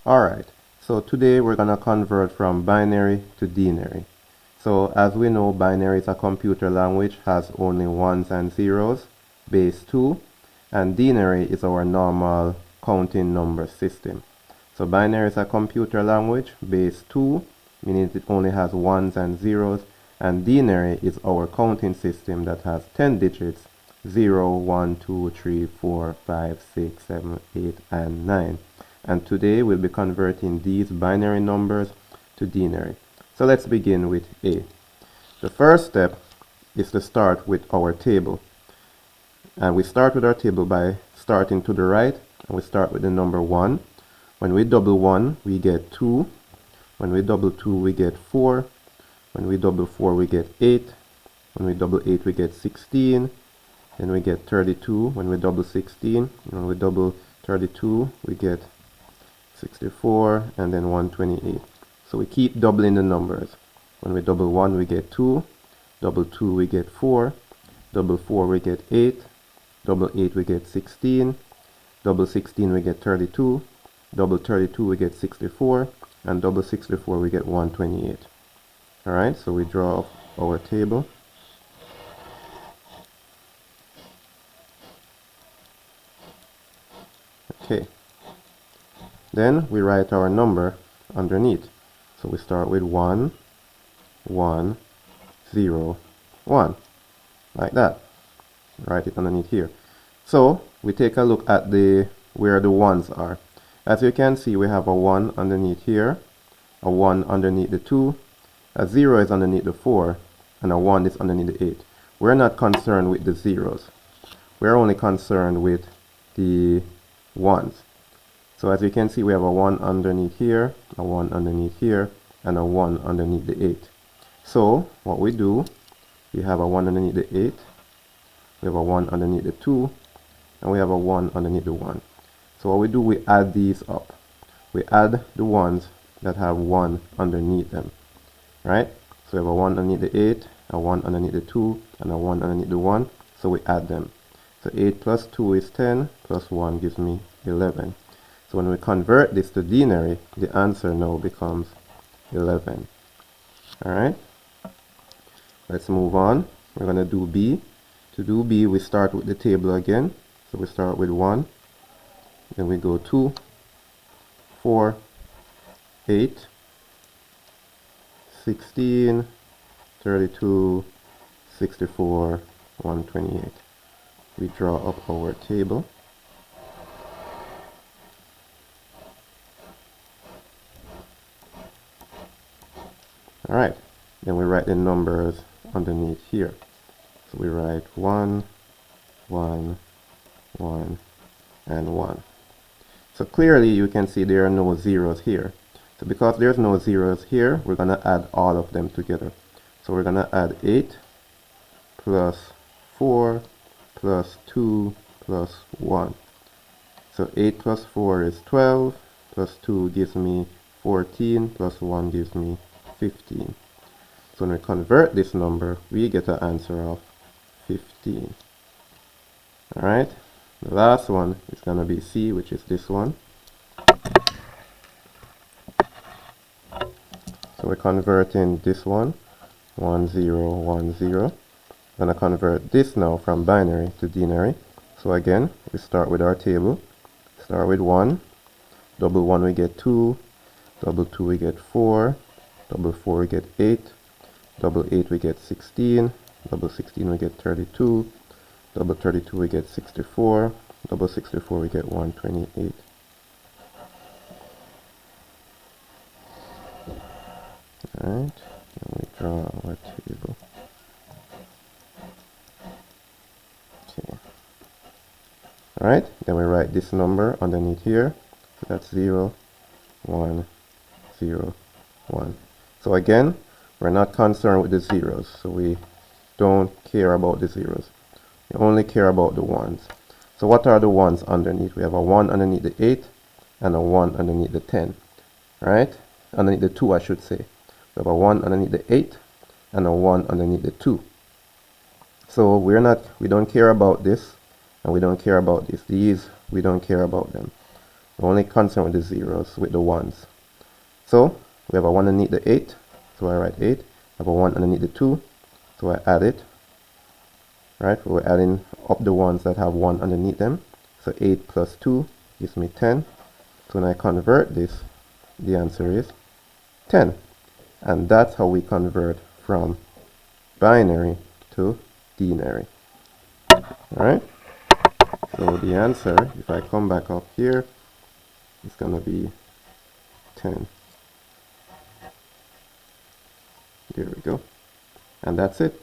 Alright, so today we're going to convert from binary to denary. So as we know, binary is a computer language, has only ones and zeros, base 2, and denary is our normal counting number system. So binary is a computer language, base 2, meaning it only has ones and zeros, and denary is our counting system that has 10 digits, 0, 1, 2, 3, 4, 5, 6, 7, 8, and 9. And today we'll be converting these binary numbers to denary. So let's begin with A. The first step is to start with our table. And we start with our table by starting to the right, and we start with the number 1. When we double 1, we get 2. When we double 2, we get 4. When we double 4, we get 8. When we double 8, we get 16. Then we get 32. When we double 16, when we double 32, we get 64, and then 128. So we keep doubling the numbers. When we double 1, we get 2. Double 2, we get 4. Double 4, we get 8. Double 8, we get 16. Double 16, we get 32. Double 32, we get 64. And double 64, we get 128. Alright, so we draw up our table. Okay. Then we write our number underneath. So we start with 1, 1, 0, 1. Like that. Write it underneath here. So we take a look at where the ones are. As you can see, we have a 1 underneath here, a 1 underneath the 2, a 0 is underneath the 4, and a 1 is underneath the 8. We're not concerned with the zeros. We're only concerned with the ones. So as you can see, we have a 1 underneath here, a 1 underneath here, and a 1 underneath the 8. So what we do, we have a 1 underneath the 8, we have a 1 underneath the 2, and we have a 1 underneath the 1. So what we do, we add these up. We add the ones that have 1 underneath them, right? So we have a 1 underneath the 8, a 1 underneath the 2, and a 1 underneath the 1. So we add them. So 8 plus 2 is 10, plus 1 gives me 11. So when we convert this to denary, the answer now becomes 11. Alright, let's move on. We're going to do B. To do B, we start with the table again. So we start with 1, then we go 2, 4, 8, 16, 32, 64, 128. We draw up our table. Alright, then we write the numbers underneath here. So we write 1, 1, 1, and 1. So clearly you can see there are no zeros here. So because there's no zeros here, we're going to add all of them together. So we're going to add 8 plus 4 plus 2 plus 1. So 8 plus 4 is 12, plus 2 gives me 14, plus 1 gives me 15. So when we convert this number, we get an answer of 15. Alright, the last one is going to be C, which is this one. So we're converting this one, 1, 0, 1, 0. I'm going to convert this now from binary to denary. So again, we start with our table. Start with 1. Double 1 we get 2. Double 2 we get 4. Double 4 we get 8. Double 8 we get 16. Double 16 we get 32. Double 32 we get 64. Double 64 we get 128. Alright, and we draw our table. Okay. Alright, then we write this number underneath here. So that's 0, 1, 0, 1. So again, we're not concerned with the zeros, so we don't care about the zeros. We only care about the ones. So what are the ones underneath? We have a 1 underneath the 8 and a 1 underneath the 10. Right? Underneath the 2, I should say. We have a 1 underneath the 8 and a 1 underneath the 2. So we don't care about this, and we don't care about this. These, we don't care about them. We're only concerned with the zeros, with the ones. So we have a 1 underneath the 8, so I write 8. I have a 1 underneath the 2, so I add it. Right, we're adding up the ones that have 1 underneath them. So 8 plus 2 gives me 10. So when I convert this, the answer is 10. And that's how we convert from binary to denary. Alright, so the answer, if I come back up here, is going to be 10. There we go. And that's it.